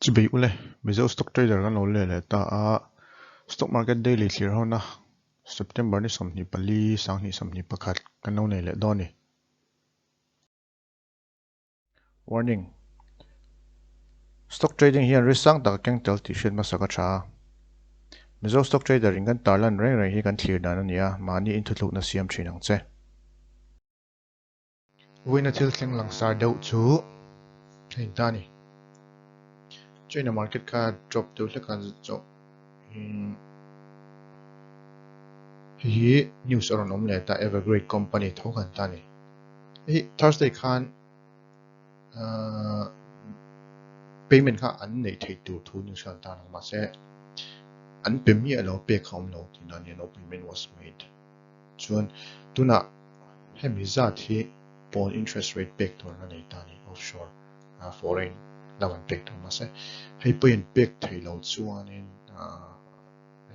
Chỉ bị ule, Mizo Stock Trader kan ule le ta a stock market daily thlir hona September ni somni pali sang ni somni pakhat kan no nei le doni. Warning. Stock trading hian risang ta keng tel ti shin masaka tha. Mizo Stock Trader ingan tarlan reng hi kan thlir dan ania mani intuthluk na siam thinang che. Wina thil thleng langsar deuh chu thein ta ni. China market ka drop deuh hle kan zo. Hi news aron om le ta Evergrande company thokan ta ni. Hi Thursday khan payment kha an nei thei tu thu news kan ta ma se an pem hi alo pe khom lo tin an no payment was made. Chuan tuna hemi zat hi bond interest rate back to na nei ta ni offshore foreign lawan back to ma se hei point back thei lo chuan in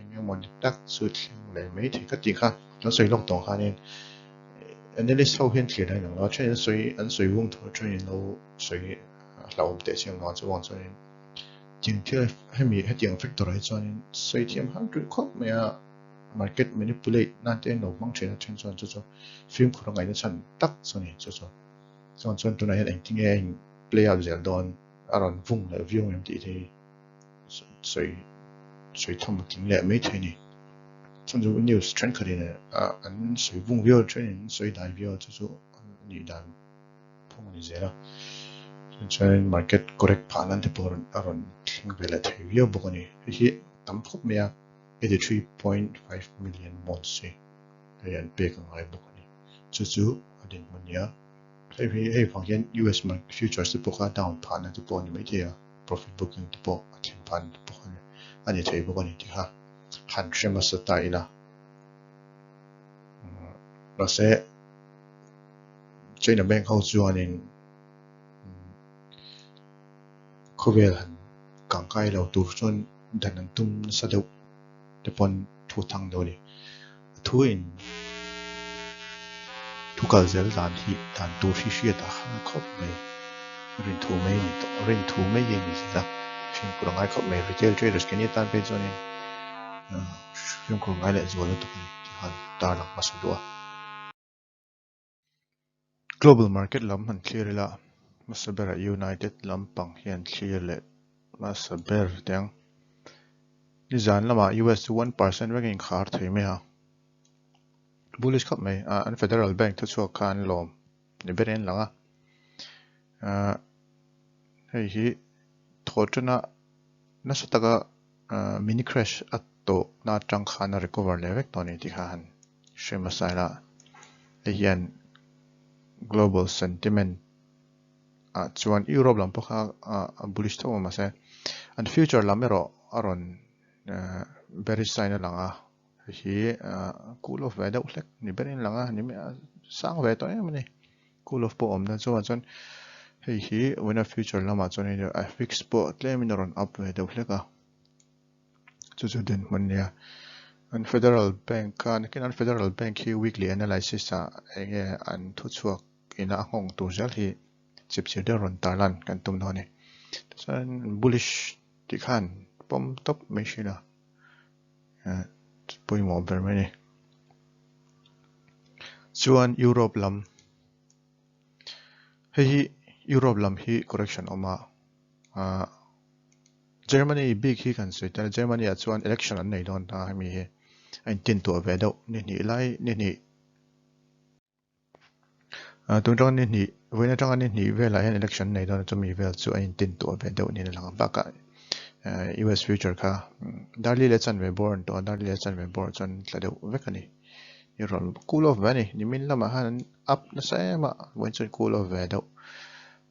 nge mon tak su le mai thei ka ti kha no sei lok tong khan in analyst how hian thlir dai lo chen soi an soi wung tho chen lo soi lawm te siang no chuan chuan in jing thil hemi hetiang factor ai chuan in soi thiam 100 khop me a market manipulate na te no mang thena chen chuan chu film khurang ai na chan tak choni chu chuan tuna hian eng tinge eng play out zel don aron vung le view em ti the soi thom ting le mai theni chuan chu news trend khadin an soi vung view chen soi dai view chu ni dan phung ni zela chuan market correct phanan te por aron thing vela thei view bokani hi tam khop me a 83.5 million bonds and big on my book. Chu adin mania. Hey phang US market futures the book down partner to bond media profit booking to book at pan to book ani thei book ani ha han shema sa ila la se China bank ho chuan in khovel han kangkai lo tur chuan danan tum sa deuh te pon thu thang do ni thu in thu kal zel dan hi dan tur hi hria ta khop mai rin thu mai ni to rin thu mai ye ni sa phim kurang ai khop mai retail traders ke ni tan pe chon in phim kurang ai le zo lo to ni han tar lang ma do global market lam han clear la masabera united lam pang hian clear le masaber teng ni zan lama US 1% ranking khar thei me ha bullish khop mai an federal bank thu chu khan lawm ni beren langa hei hi thotna nasataka mini crash atto na tang khana recover le vek toni ti khan shema saila hian global sentiment chuan Europe lam pokha bullish tho ma se and future lamero aron beisei na langa hi cool of weather uhlek ni berin langa ni me sang ve to em ni cool of po om na chuan hei hi when a future lama chuan ni a fix po tlem in ron up ve de uhleka chu den mania an federal bank kan federal bank hi weekly analysis enge an thu chuak ina hong tu zel hi chip de ron tarlan kan tum no ni chuan bullish ti khan pom top machine poi mo ber mani chuan Europe lam hei Europe lam hi correction oma Germany big hi kan sei ta Germany a chuan election an nei don ta mi he an tin to ve do ni lai ni tung tang ni wena tang ni vela hen election nei don chumi vel chu an tin to ve do ni lang ba ka US future ka darli le chan ve born to darli le chan ve born chan tlade vekani iron cool of vani ni min lama han up na sa ma when chan cool of ve do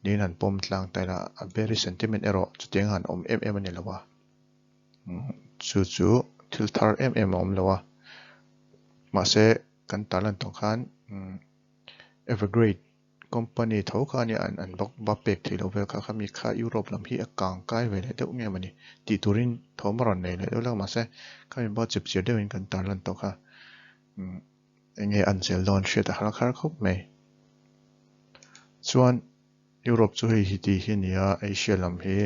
din han pom tlang ta la a very sentiment ero chuteng han om ani lawa chu thilthar om lawa ma se kan talan tong khan Evergrande company tho khani an bok ba pek thilo vel kha khami kha Europe lam hi akang kai ve le deuh nge mani ti turin thomaron nei le deuh ma se khami ba chip chia deuhin kan talan to kha enge an sel don shit har khar khop mai chuan Europe chu hi ti hi nia Asia lam hi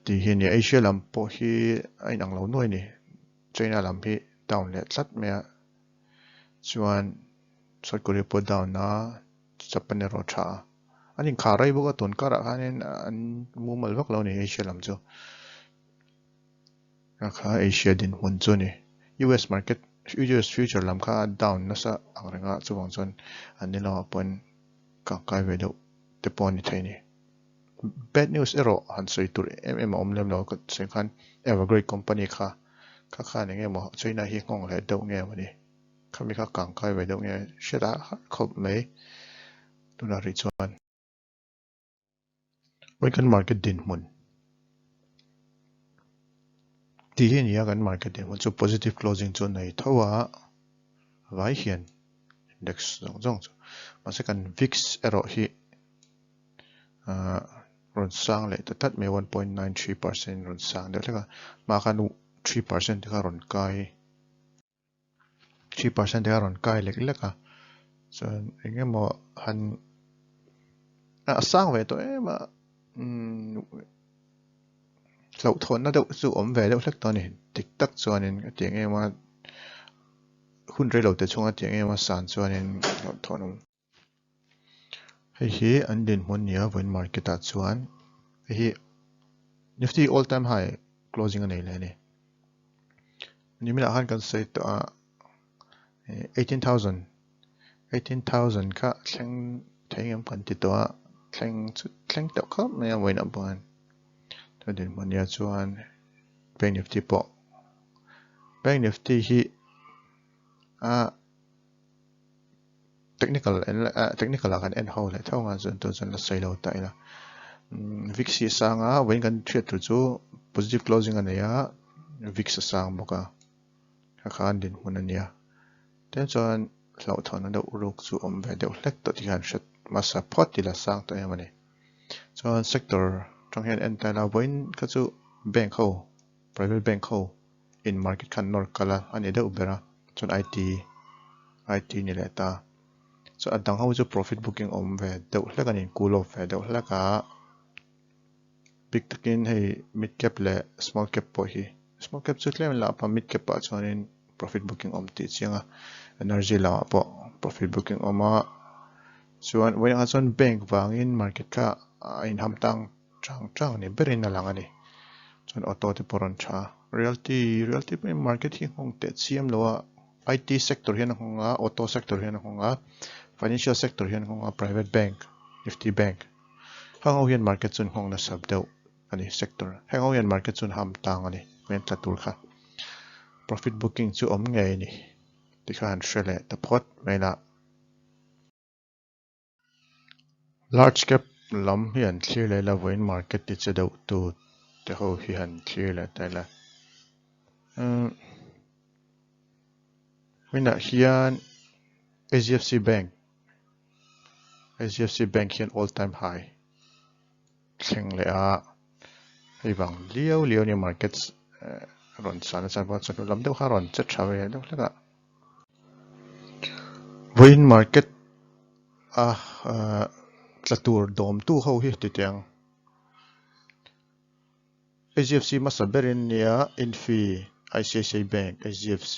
thì hiện nay Asia làm po hi ai nang lo noi ni China làm hi down le tlat me chuan South Korea po down na Japan ro tha anin kharai boka ton kara hanin an mumal vak lo ni Asia lam chu kha Asia din hun chu ni US market US future lam kha down na sa angrenga chuwang chon anilo pon ka kai ve do te pon ni thaini bad news ero han soi tur em om lem lo ka sen khan evergreen company kha kha ne nge mo China hi ngong le do nge wani kha mi kha kang kai ve do nge sheda khop mai tu na ri chuan wai kan market din mun ti hian ya kan market din mun chu positive closing chu nei thowa vai hian index zong chu ma se kan VIX ero hi ron sang le tat me 1.93% ron sang de leka ma khan 3% de ron kai 3% de ron kai lek leka so enge mo han sang ve to ma lau thon na deuh chu om ve deuh hlek to ni tik tak chuanin atiang ema hun rei lo te chunga atiang ema san chuanin lau thon hei hi an din hmun nia when market a chuan hei hi Nifty all time high closing a nei le ni ni mina han kan sei to 18,000 kha thleng thengem kan ti to thleng to kha me am wain aban to din hmun nia chuan Bank Nifty po Bank Nifty hi technical akan en ho le thonga zon to zon la sei lo ta ila VIX sanga when kan thriat chu positive closing ania VIX sang boka khan din hun ania ten chuan lau thon na uruk chu om ve deuh hlek to ti han shat masa phot ti la sang to emani chuan sector trong hian en ta la when ka chu bank ho private bank ho in market khan nor kala ani deuh bera chuan IT ni le ta so adang ho chu profit booking om ve deuh hlek ani cool off ve deuh hleka big takin hei mid cap le small cap po hi small cap chu tlem la pa mid cap pa chuanin profit booking om ti chianga energy la po profit booking oma chuan when a chuan bank wangin market kha in hamtang chang ni berin na lang ani chuan auto te poron tha realty pe market hi hong te chiam lowa IT sector hian honga auto sector hian honga financial sector hian honga private bank Nifty bank hango hian market chun hong na sab deuh ani sector hango hian market chun ham tang ani men tlatur kha profit booking chu om ngei ni ti khan shele ta phot mena large cap lam hian thlir le la voin market ti che deuh tu te ho hi han thlir le ta la mina hian HDFC bank hian all time high thleng le a hei bang liao ni markets ron sana cha ba chu lam deuh kha ron che thawe deuh hleka voin market tlatur dom tu ho hi ti tiang HDFC masaberin nia infi ICICI bank HDFC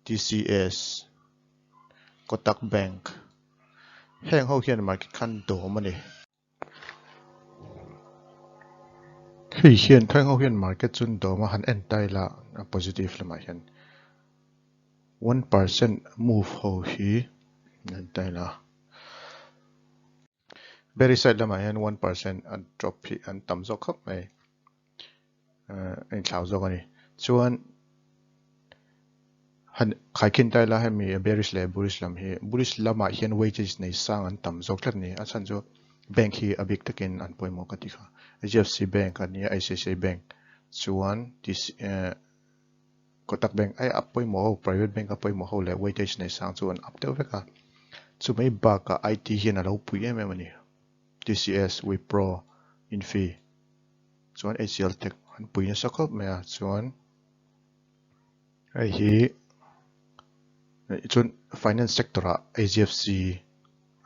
TCS Kotak bank heng ho hian market khan dom ani hei hian thang ho hian market chun doma han entai la positive lama hian 1% move ho hi entai la beisei lama hian 1% an drop hi an tam zo khop mai en thlau zo ani chuan han khaikin tai la hemi bearish le bullish lama hian weightage nei sang an tam zo tlat ni a chan jo bank hi abik takin an poimo ka ti kha HDFC bank ani ICICI bank chuan Kotak bank ai apoimo private bank apoimo ho le weightage nei sang chuan up deuh veka chu mai ba ka IT hian a lo pui em ani TCS Wipro Infi chuan HCL Tech an pui na sakop me chuan ai hi chuan finance sector a HDFC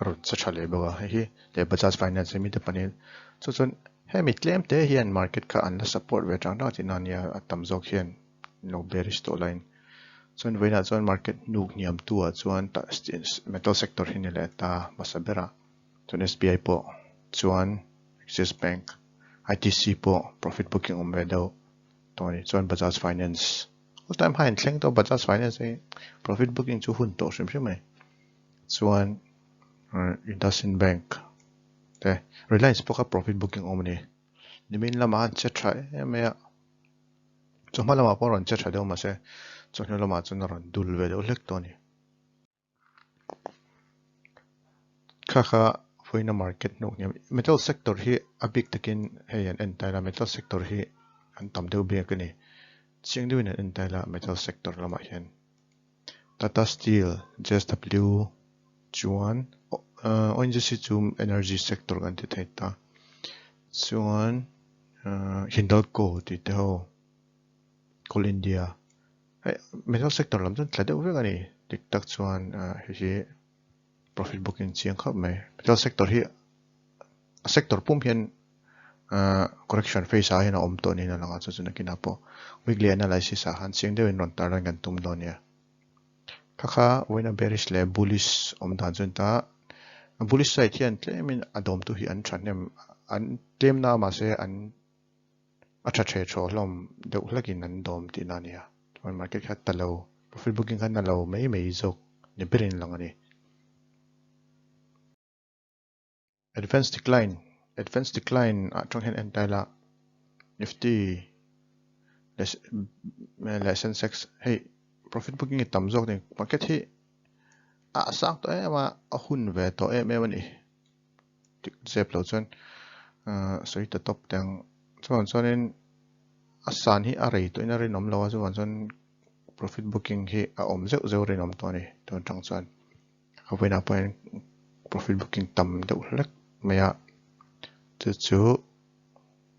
ron cha thale bawa hi le Bajaj finance mi te panin chuan he mi tlem te hian market kha an la support ve tang da tin ania atam zok hian no bearish to line chuan veina chuan market nuk niam tu a chuan ta metal sector hin le ta masabera chuan SBI po chuan Axis Bank ITC po profit booking om ve do toni chuan Bajaj Finance all time high thleng to Bajaj Finance e profit booking chu hun to shrim shrim mai chuan IndusInd Bank te Reliance po ka profit booking om ni nimin lama han che thai emea chuma lama po ron che thai do ma se chuan lama chun ron dul ve do lek to ni kha foina market nok ni metal sector hi abik takin heyan entire metal sector hi an tam deu be ka ni ching duin an entire metal sector lama hian Tata Steel JSW chuan ONGC chum energy sector kan ti thai ta chuan Hindalco ti te ho Coal India metal sector lam chun thlade ve ka ni tik tak chuan hi profit booking chiang khap mai metal sector hi sector pum hian correction phase a hian om to ni na langa chu chuna kina po weekly analysis a han chiang deu in ron tar gan tum do nia kha wena bearish le bullish om dan chun ta bullish side hian tlemin adom tu hi an thanem an tem na ma se an acha che tho hlom deuh hlakin an dom ti na nia chuan market kha talo profit booking khan na lo mei zok ni berin lang ani advanced decline trong hen entire nifty lesson 6 hey profit booking i tam zok ni market hi a sang to ema a hun ve to em ani tik zep lo chon soi ta top tang chon in a san hi a rei to in a ri nom lo chon profit booking hi a om zeu ri nom to ni ton tang chon hawena point profit booking tam deuh hlek maya chu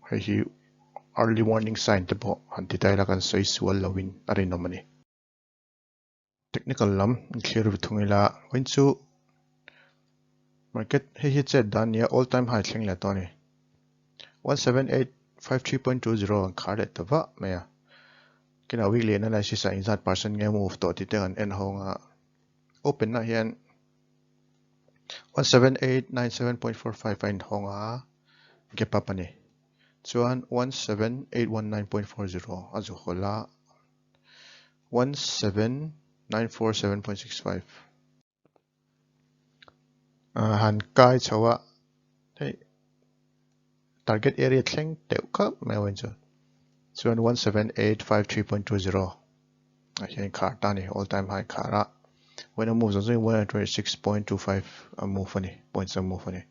hi early warning sign te po anti tai la kan soi sual lowin ari nomani technical lam clear thungila when chu market hi che dan ya all time high thleng la to ni 17853.20 khar le tawa maya kina weekly analysis a inzat percent nge move to ti te an en honga open na hian 17897.45 in honga gap up ani chuan 17819.40 azu hola 17947.65 han kai chawa hey target area thleng teu kha me wen chu chuan 17853.20 hian khar ta ni all time high khara when a move so 126.25 a move ani points a move ani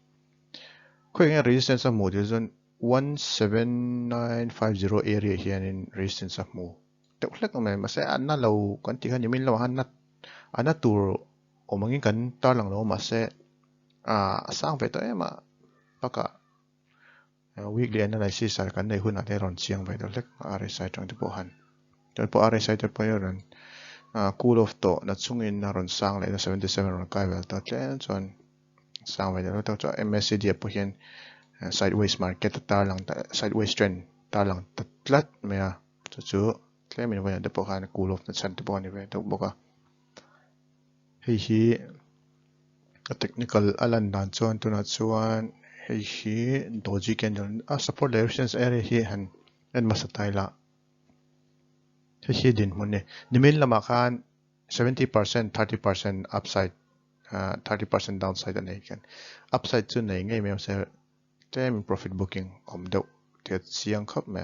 quick resistance a move is on 17950 area here in resistance of move te hlek ma ma se anna lo kan ti khan min lo han nat ana tur omangin kan tar lang lo ma se sang ve to ema paka weekly analysis ar kan nei hun ate ron chiang ve to lek RSI tang te po han to po RSI te po ron cool off to na chungin na ron sang le na 77 ron kai vel ta tlen chon sang ve to cho MACD po hian sideways market tar lang sideways trend tar lang tlat mea chu tlemin wa de po han cool off na chan te po ni ve to boka hi technical alan dan chuan tuna chuan hi doji candle support resistance area hi han en masataila hi din munne nimin lama khan 70% 30% upside 30% downside ani kan upside chu nei ngei me se tem profit booking om do te chiang khap me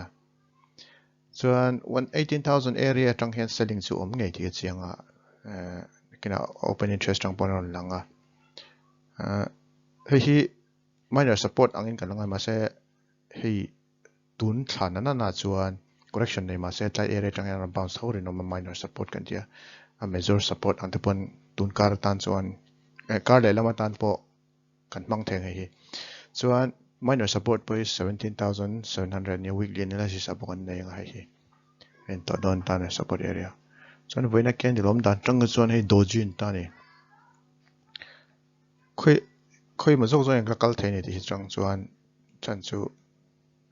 chuan 118,000 area tang hian selling chu om ngei ti chianga kina open interest tang pon langa hi minor support angin kalanga ma se hi tun thana na chuan correction nei ma se tlai area tang hian bounce thorin no minor support kan dia a major support ang te pon tun kar tan chuan kar le lama tan po kan mang theng hi chuan minor support po is 17,700 new weekly analysis abon nei nga hi en to don tan support area chuan voina candle om dan tang chuan hei dojin ta ni khoi ma zok zo yang kal theini ti chang chuan chan chu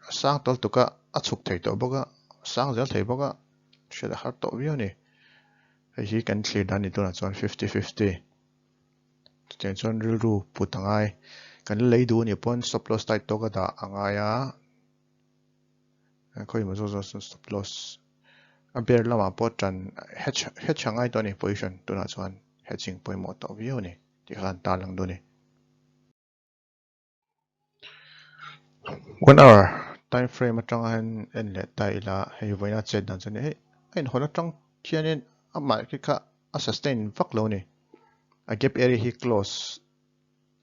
sang tol tuka achuk thei to boka sang zel thei boka sheda har to view ni hi kan thlir dan ni tuna chuan 50-50 chen chuan ril ru putangai kan lei du ni pon stop loss tight to ka da angaya khoi ma zo stop loss a bear lama po tran hedge hangai to ni position tuna chuan hedging point mo to view ni ti khan ta lang do ni 1 hour time frame atang han en le tai la hei voina chet dan chani hei ein hola tang khianin a mai ki kha a sustain vak lo ni a gap area hi close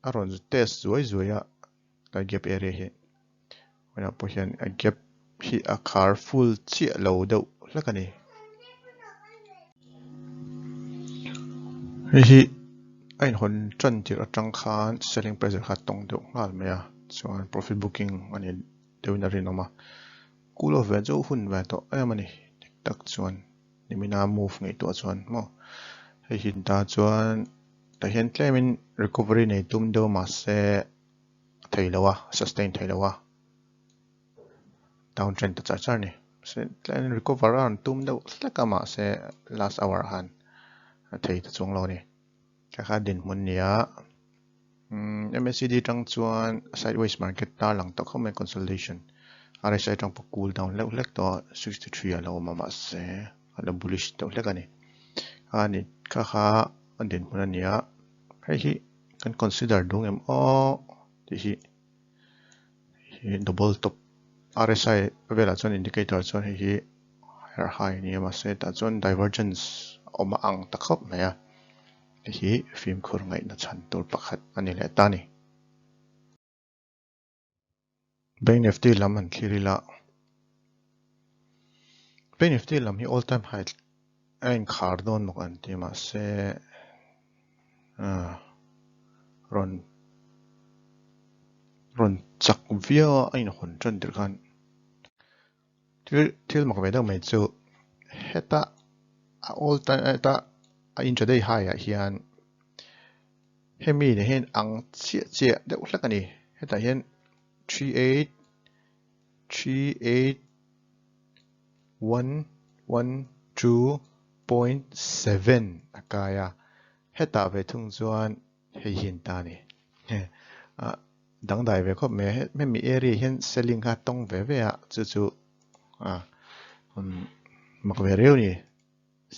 aron test zuya la gap area hi voina po hian a gap hi a khar full chi lo do lakani hi ein hon tran tir atang khan selling price kha tong do ngal mea chuan profit booking ani deuina rin oma cool off ve zo hun ve to emani tak chuan nimina move ngai to chuan mo hei hin ta chuan ta hian claimin recovery nei tum do ma se theilawa sustain theilawa downtrend ta char ni se claim recover an tum do hlekama se last hour han thei ta chung lo ni ka kha din mun nia MACD tang chuan sideways market ta lang to khome consolidation RSI tang po cool down lek to 63 alo mama se ala bullish to lekani ani kha andin punania hi kan consider dung em o ti hi double top RSI vela chon indicator chon hi higher high ni ma se ta chon divergence oma ang takhop maya hi film khur ngai na chan tur pakhat ani le tani Bank Nifty lam an thirila Bank Nifty lam hi all time high ein khar don mok an ti ma se ron chak via ein hon tran dir khan til mak ve da mai chu heta all time ta intraday high hian hemi ne hen ang che de ulakani heta hian 38,112.7 akaya heta ve thung chuan hei hin ta ni dang dai ve khop me mi area hian selling ha tong ve ve a chu mak ve reu ni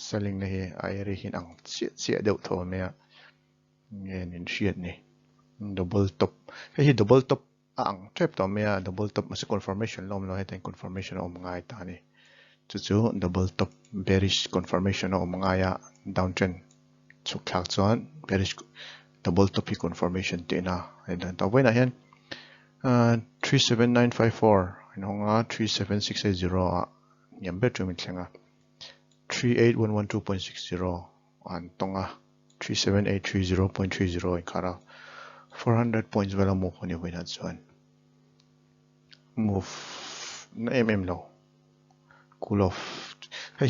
selling ne hi area hin ang che deuh tho me a nge nin hriat ni double top hi double top ang trap to me a double top mas confirmation lom no hetain confirmation om ngai ta ni chu double top bearish confirmation om ngai ya downtrend chuk thak chuan bearish double top hi confirmation te na dan ta waina hian 37954 inhonga 37680 nyambe tumin thlenga 38112.60 an tonga 37830.30 in khara 400 points vela move on your winner chuan move na lo cool off hi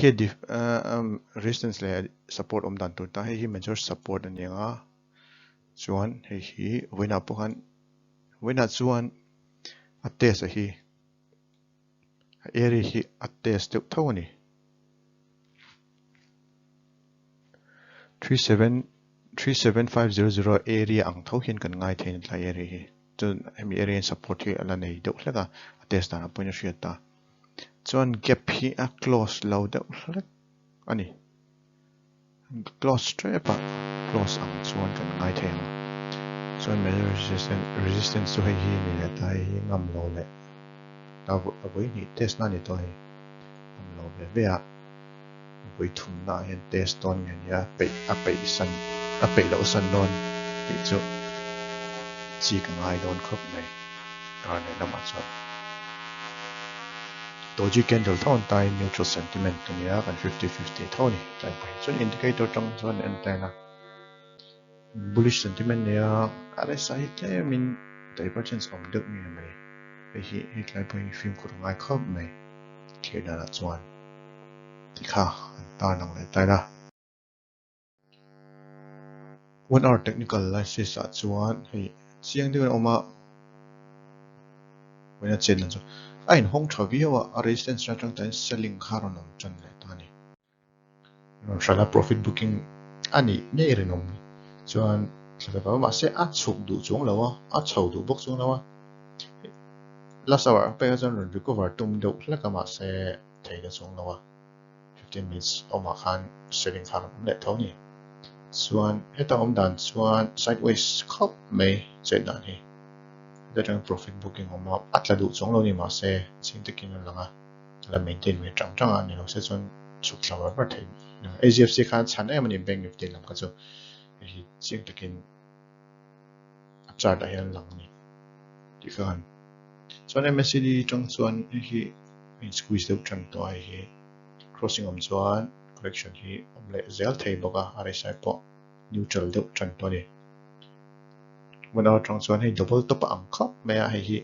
resistance le support om dan tu ta hi major support ani nga chuan hi wina pohan wina chuan ates hi area hi ates te thawni 37500 area ang thaw hin kan ngai thein tla area hi chun hemi area support hi ala nei deuh hleka ates ta na point hriat ta chuan gap hi a close lo deuh hlek ani close straight pa close ang chuan kan ngai thein chuan major resistance to hi ni le ta hi ngam lo le ta voi ni test na ni to hi ngam lo ve a voi thum na hian test ton nge ya pe san a pe lo san don ti chu chi ka ngai don khop mai ka ne lama chuan doji candle thon tai neutral sentiment to nia kan 50-50 thoni tai pai chuan indicator tang chuan en taina bullish sentiment nia RSI claimin divergence of the mi mai hi tlai pai film kur ngai khop mai thlir na chuan ti kha ta nang le tai la 1 hour technical analysis chuan hei chiang de oma wena chen chu Ain hong chavi wa resistance ra chang tan selling kharon om chan le tani shala profit booking ani ngei renom chuan thla ma se a chuk du chung lawa a chho du bok chung lawa last hour pe jan recover tum do hlaka ma se theida chung lawa 15 minutes oma khan selling kharon le thoni chuan heta om dan chuan sideways khop mai che dan hi the profit booking oma atla du chung lo ni ma se ching tekin langa la maintain me chang chang ani lo se chon chuk lawa ba thei AGFC khan chan em ani bank nifty lam ka chu hi ching tekin chart a hian lang ni ti khan chuan MACD chang chuan hi squeeze out chan to ai hi crossing om chuan correction hi omle zel thei boka RSI po neutral deuh chan to ni mana chang chuan hi double top ang khap me a hi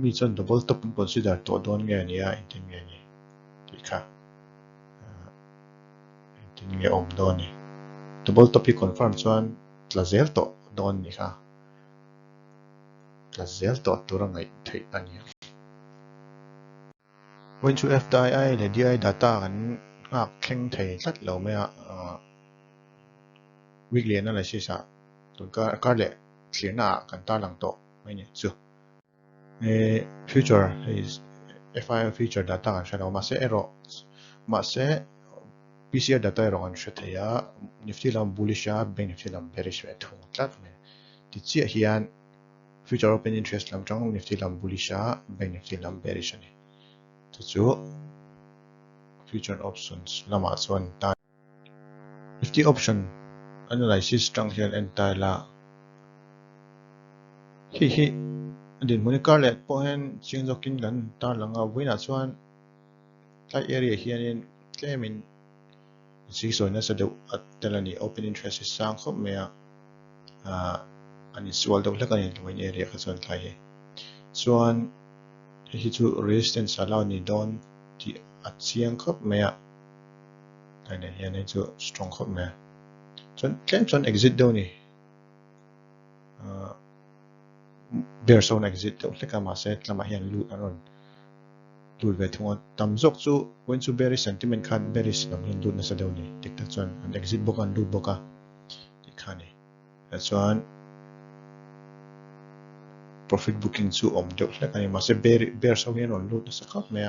mi chon double top consider to don nge ni a intin nge ni ti kha intin nge om don ni double top hi confirm chuan tlazel to don ni kha tlazel to tura ngai thei ani when to FDI le DI data kan ngak thleng thei tlat lo me a weekly analysis a tun ka le Thlirna kan tar lang to mai ni chu future is FI future data kan shalo ma se ero ma se PCR data ero kan shtheya nifty lam bullish a bank nifty lam bearish ve thung tlat me ti chi hian future open interest lam chang nifty lam bullish a bank nifty lam bearish ani chu future options lama chuan ta nifty option analysis chang hian entire la hi din monitor le po hen chingjokin gan tar langa wina chuan tai area hianin claimin si soina sa do atelani open interest is sang khop me a ani swal do hlakani loin area kha chuan thai hi chuan hi chu resistance allow ni don ti achiang khop me a thai ne hian chu strong khop me chuan claim chuan exit do ni bear zone exit to hleka ma se tlama hian loot aron loot ve thunga tam zok chu when chu bearish sentiment khan bearish lam hin loot na sa do ni tik tak chuan an exit book an loot boka ti khani chuan profit booking chu om deuh hleka ni ma se bear so hian on loot na sa khap me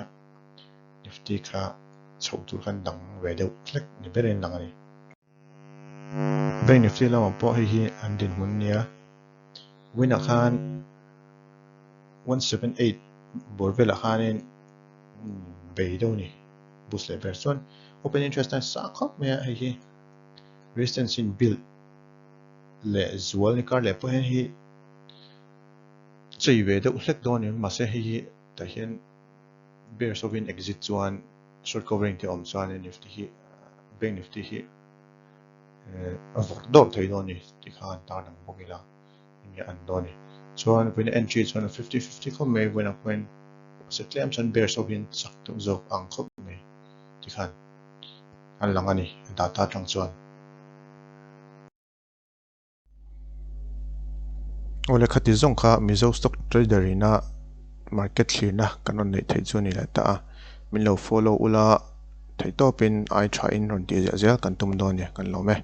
nifty kha chho tur khan dang ve deuh hlek ni berin lang ani bank nifty lama po hi an din mun nia wina khan 178 borvela khanin beido ni boost le person open interest na sa khop me hi resistance in build le zual ni kar le po hi chei ve de hlek don ni ma se hi ta hian bear so in exit chuan short covering te om chuan nifty hi bank nifty hi avor dor thei don ni ti khan tar dang bokila ni an don ni chuan when entry chuan 50-50 khom me when a when se claim chan bear so in sak to zo ang khop me ti khan an lang ani data tang chuan ole khati zong kha Mizo Stock Trader ina market Thlirna kanon nei thei chu ni la ta min lo follow ula thei to pin ai try in ron ti zel kan tum do ni kan lo me